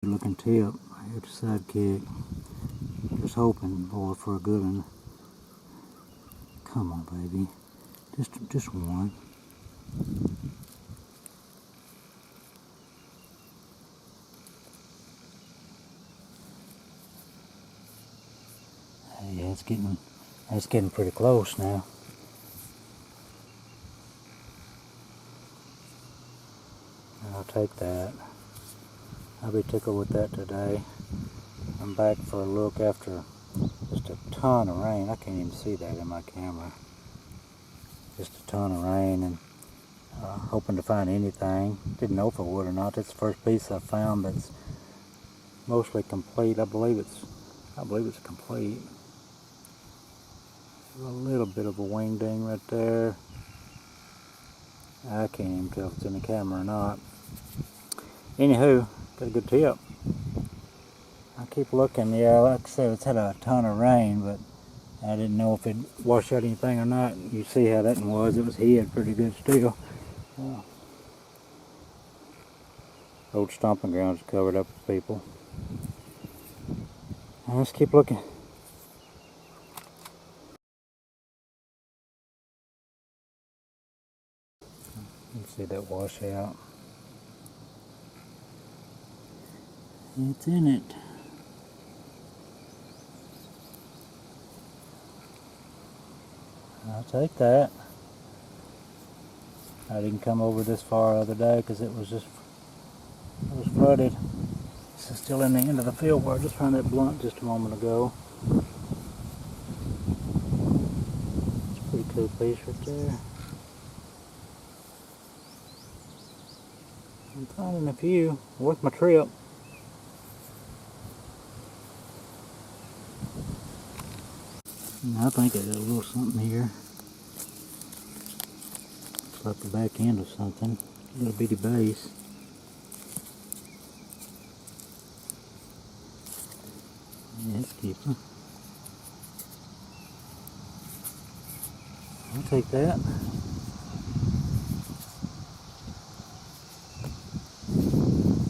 Looking tip, here's the sidekick. Just hoping, boy, for a good one. Come on, baby. Just one. Yeah, it's getting pretty close now. I'll take that. I'll be tickled with that today. I'm back for a look after just a ton of rain. I can't even see that in my camera. Just a ton of rain, and hoping to find anything. Didn't know if I would or not. That's the first piece I found that's mostly complete. I believe it's complete. A little bit of a wing ding right there. I can't even tell if it's in the camera or not. Anywho, got a good tip. I keep looking. Yeah, like I said, it's had a ton of rain, but I didn't know if it'd wash out anything or not. You see how that one was. It was hid pretty good still. Old stomping grounds covered up with people. Let's keep looking. You see that washout. It's in it. I'll take that. I didn't come over this far the other day because it was flooded. This is still in the end of the field where I just found that blunt just a moment ago. It's a pretty cool piece right there. I'm finding a few. Worth my trip. I think I got a little something here. Looks like the back end of something. A little bitty base. Yeah, it's keeping. I'll take that.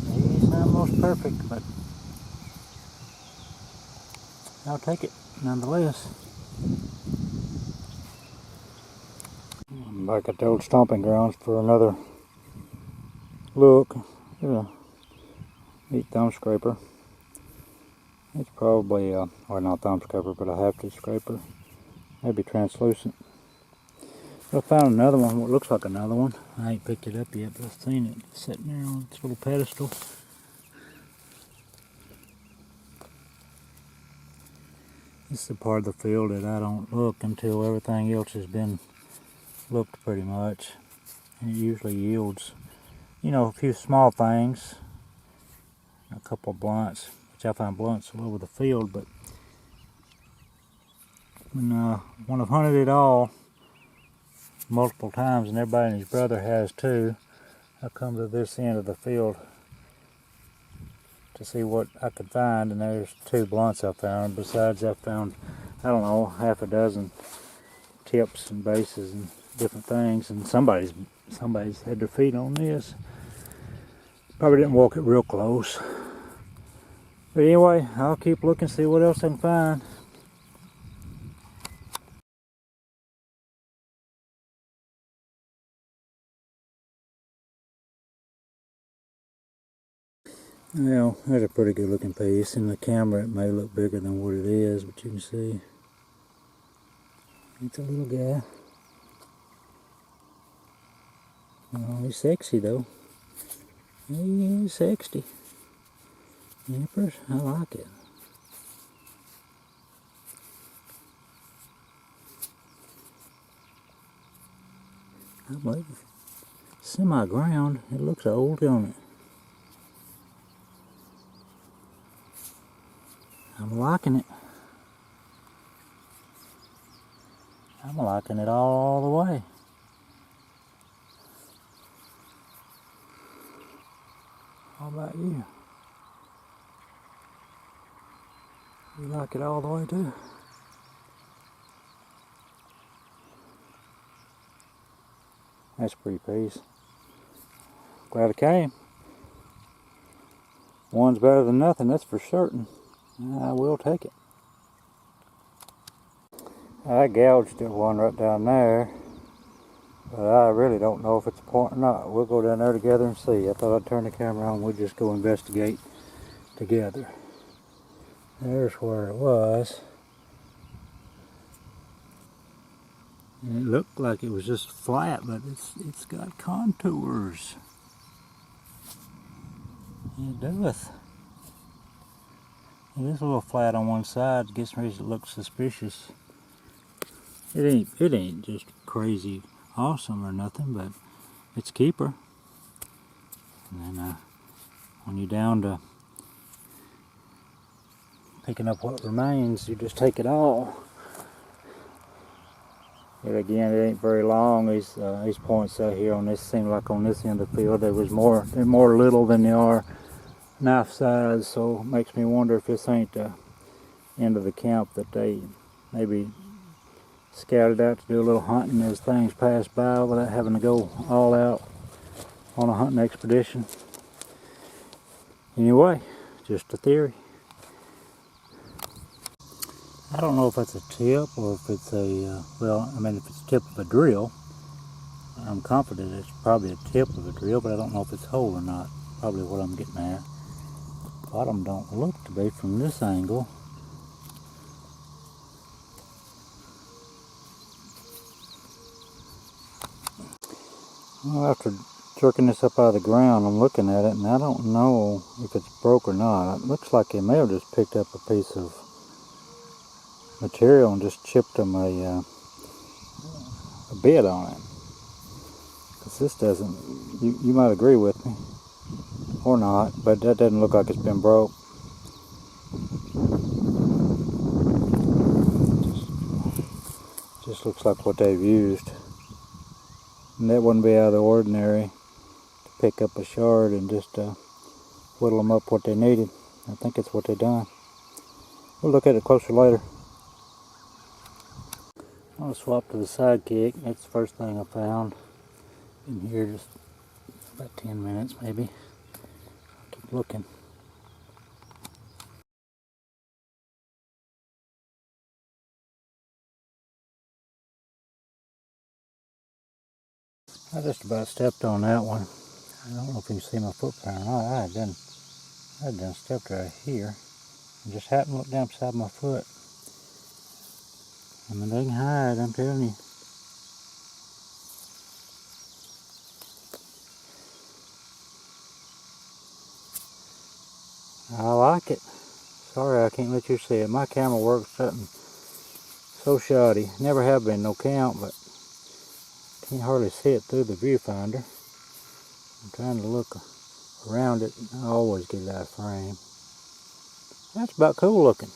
Maybe it's not most perfect, but I'll take it nonetheless. I'm back at the old stomping grounds for another look. Yeah, neat thumb scraper. It's probably, or not thumb scraper, but a half-tooth scraper. Maybe translucent. I found another one, what looks like another one. I ain't picked it up yet, but I've seen it sitting there on its little pedestal. This is the part of the field that I don't look until everything else has been looked pretty much. And it usually yields, you know, a few small things. A couple of blunts, which I find blunts all over the field, but when I've hunted it all multiple times, and everybody and his brother has too, I come to this end of the field to see what I could find, and there's 2 blunts I found. Besides, I found, I don't know, half a dozen tips and bases and different things, and somebody's had their feet on this. Probably didn't walk it real close. But anyway, I'll keep looking, see what else I can find. Well, that's a pretty good looking piece. In the camera it may look bigger than what it is, but you can see it's a little guy. Oh, he's sexy though. He is sexy. Nippers, I like it. I believe it's semi-ground. It looks old, don't it? I'm liking it. I'm liking it all the way. How about you? You like it all the way too? That's a pretty piece. Glad it came. One's better than nothing, that's for certain. I will take it. I gouged at one right down there, but I really don't know if it's a point or not. We'll go down there together and see. I thought I'd turn the camera on, we'll just go investigate together. There's where it was. And it looked like it was just flat, but it's got contours. It does. It is a little flat on one side. It gets me to look suspicious. It ain't just crazy awesome or nothing, but it's a keeper. And then when you're down to picking up what remains, you just take it all. Yet again, it ain't very long. These points out here on this seem like on this end of the field they're more little than they are knife size. So it makes me wonder if this ain't the end of the camp, that they maybe scouted out to do a little hunting as things pass by without having to go all out on a hunting expedition. Anyway, just a theory. I don't know if it's a tip or if it's a, well, I mean, if it's a tip of a drill, I'm confident it's probably a tip of a drill, but I don't know if it's whole or not. Probably what I'm getting at. Bottom don't look to be from this angle. Well, after jerking this up out of the ground, I'm looking at it, and I don't know if it's broke or not. It looks like they may have just picked up a piece of material and just chipped them a bit on it. Because this doesn't, you might agree with me, or not, but that doesn't look like it's been broke. Just looks like what they've used. And that wouldn't be out of the ordinary to pick up a shard and just whittle them up what they needed. I think it's what they done. We'll look at it closer later. I'll swap to the sidekick. That's the first thing I found. Been here just about 10 minutes maybe. I'll keep looking. I just about stepped on that one. I don't know if you can see my footprint or not. I had done stepped right here. And just happened to look down beside my foot. I mean, they can hide, I'm telling you. I like it. Sorry I can't let you see it. My camera works something so shoddy. Never have been no count, but can't hardly see it through the viewfinder. I'm trying to look around it. I always get it out of frame. That's about cool looking.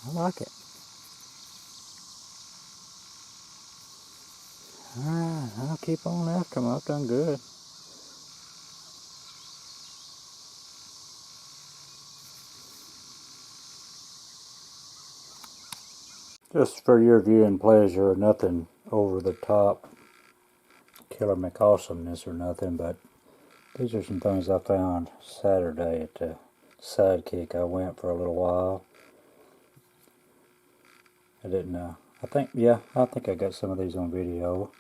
I like it. Alright, I'll keep on after them. I've done good. Just for your viewing pleasure, nothing over the top killer McAwesomeness or nothing, but these are some things I found Saturday at the sidekick. I went for a little while. I didn't I think I got some of these on video.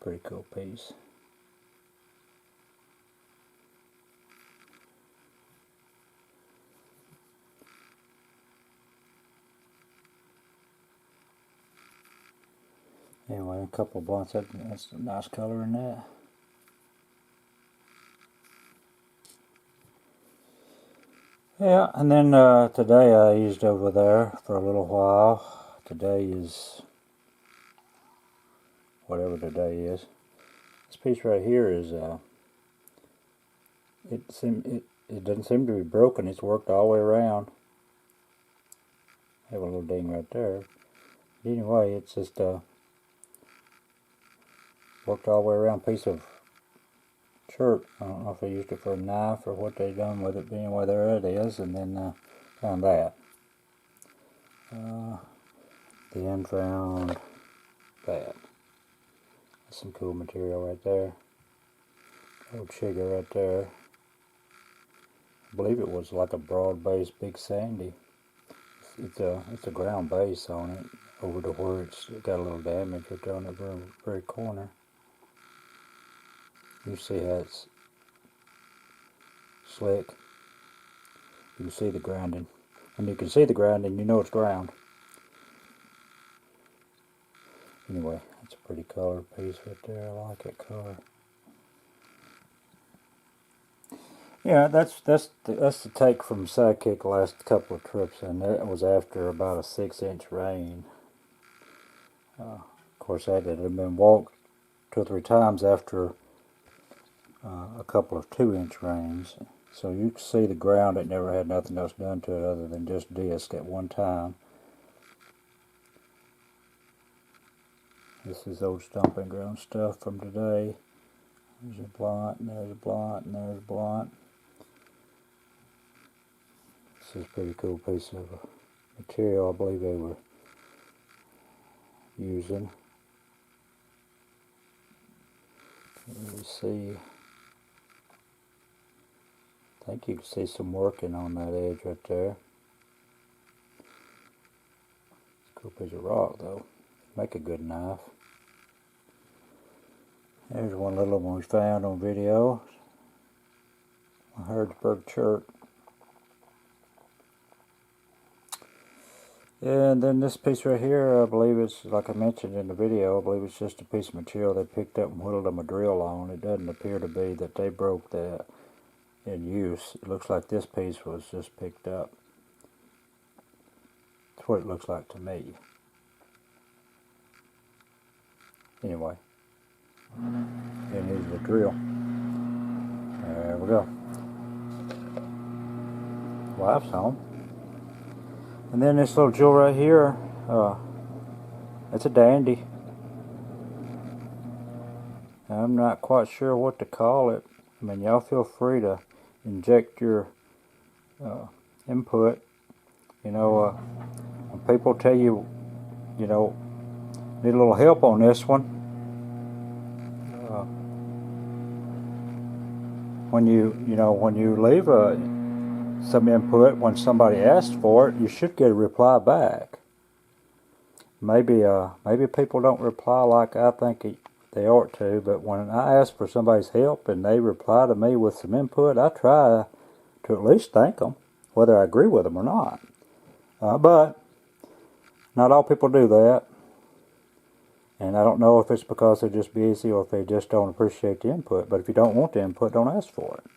Pretty cool piece. Anyway, a couple of blunts. That's a nice color in that. Yeah, and then today I used over there for a little while. Today is whatever today is. This piece right here is it doesn't seem to be broken. It's worked all the way around. I have a little ding right there. But anyway, it's just worked all the way around piece of shirt. I don't know if they used it for a knife or what they done with it, but anyway, there it is. And then found that. Then found that. That's some cool material right there. Old sugar right there. I believe it was like a broad base big sandy. It's a ground base on it, over to where it's got a little damage right there on the very corner. You see how it's slick. You can see the grounding. When you can see the grounding, you know it's ground. Anyway, that's a pretty colored piece right there. I like that color. Yeah, that's the take from Sidekick the last couple of trips, and that was after about a 6-inch rain. Of course, that had been walked 2 or 3 times after a couple of 2-inch rains. So you can see the ground, it never had nothing else done to it other than just disc at one time. This is old stomping ground stuff from today. There's a blot, and there's a blot, and there's a blot. This is a pretty cool piece of material I believe they were using. Let me see. I think you can see some working on that edge right there. It's a cool piece of rock though. Make a good knife. There's one little one we found on video. A Harrisburg chert. And then this piece right here, I believe it's, like I mentioned in the video, I believe it's just a piece of material they picked up and whittled them a drill on. It doesn't appear to be that they broke that in use. It looks like this piece was just picked up. That's what it looks like to me. Anyway, and here's the drill. There we go. Wife's home. And then this little jewel right here, it's a dandy. I'm not quite sure what to call it. I mean, y'all feel free to inject your input. You know, when people tell you, you know, need a little help on this one, when you leave some input, when somebody asks for it, you should get a reply back. Maybe people don't reply like I think they ought to, but when I ask for somebody's help and they reply to me with some input, I try to at least thank them, whether I agree with them or not. But not all people do that, and I don't know if it's because they're just busy or if they just don't appreciate the input. But if you don't want the input, don't ask for it.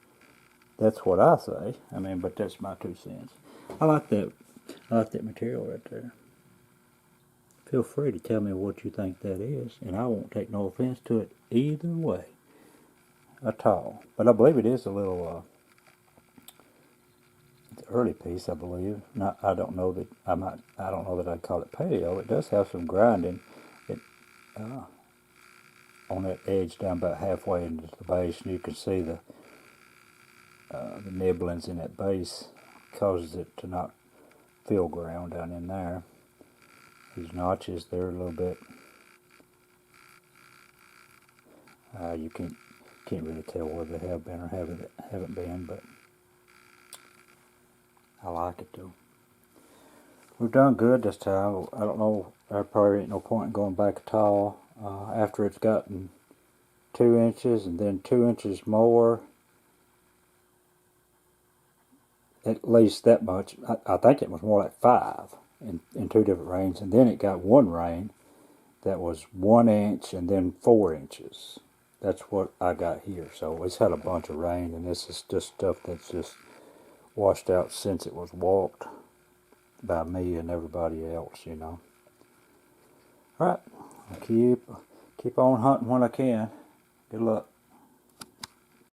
That's what I say. I mean, but that's my 2 cents. I like that material right there. Feel free to tell me what you think that is, and I won't take no offense to it either way at all. But I believe it is a little early piece, I believe. I don't know that I'd call it paleo. It does have some grinding. It on that edge down about halfway into the base, and you can see the nibblings in that base causes it to not feel ground down in there. These notches, they're a little bit, you can't really tell whether they have been or haven't been, but I like it though. We've done good this time. I don't know, there probably ain't no point in going back at all after it's gotten 2 inches and then 2 inches more. At least that much. I think it was more like 5 in 2 different rains, and then it got one rain that was 1 inch and then 4 inches. That's what I got here. So it's had a bunch of rain, and this is just stuff that's just washed out since it was walked by me and everybody else, you know. Alright, keep on hunting when I can. Good luck.